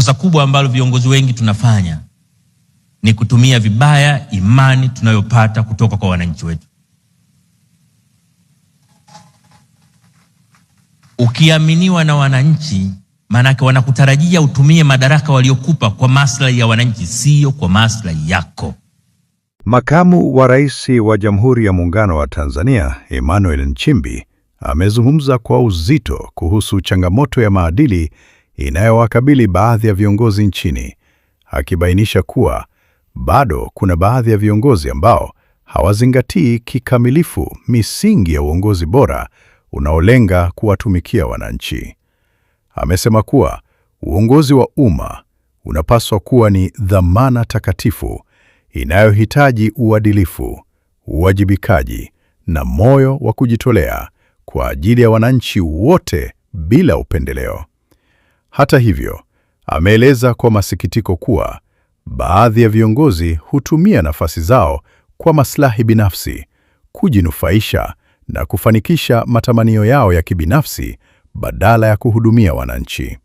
Kosa kubwa ambalo viongozi wengi tunafanya ni kutumia vibaya imani tunayopata kutoka kwa wananchi wetu. Ukiaminiwa na wananchi, maanake wanakutarajia utumie madaraka waliokupa kwa maslahi ya wananchi, sio kwa maslahi yako. Makamu wa Rais wa Jamhuri ya Muungano wa Tanzania, Emmanuel Nchimbi, amezungumza kwa uzito kuhusu changamoto ya maadili inayowakabili baadhi ya viongozi nchini, akibainisha kuwa bado kuna baadhi ya viongozi ambao hawazingatii kikamilifu misingi ya uongozi bora unaolenga kuwatumikia wananchi. Amesema kuwa uongozi wa umma unapaswa kuwa ni dhamana takatifu inayohitaji uadilifu, uwajibikaji na moyo wa kujitolea kwa ajili ya wananchi wote bila upendeleo. Hata hivyo, ameeleza kwa masikitiko kuwa baadhi ya viongozi hutumia nafasi zao kwa maslahi binafsi, kujinufaisha na kufanikisha matamanio yao ya kibinafsi badala ya kuhudumia wananchi.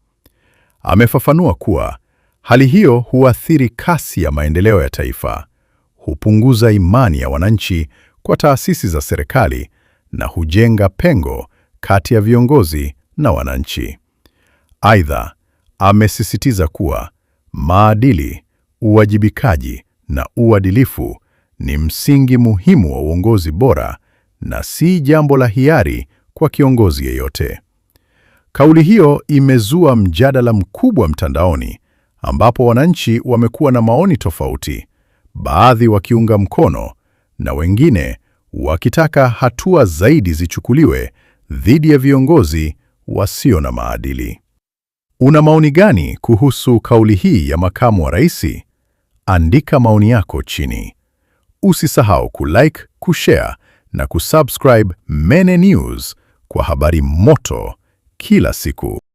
Amefafanua kuwa hali hiyo huathiri kasi ya maendeleo ya taifa, hupunguza imani ya wananchi kwa taasisi za serikali na hujenga pengo kati ya viongozi na wananchi. Aidha, amesisitiza kuwa maadili, uwajibikaji na uadilifu ni msingi muhimu wa uongozi bora na si jambo la hiari kwa kiongozi yeyote. Kauli hiyo imezua mjadala mkubwa mtandaoni, ambapo wananchi wamekuwa na maoni tofauti, baadhi wakiunga mkono na wengine wakitaka hatua zaidi zichukuliwe dhidi ya viongozi wasio na maadili. Una maoni gani kuhusu kauli hii ya makamu wa rais? Andika maoni yako chini. Usisahau kulike, kushare na kusubscribe Mene News kwa habari moto kila siku.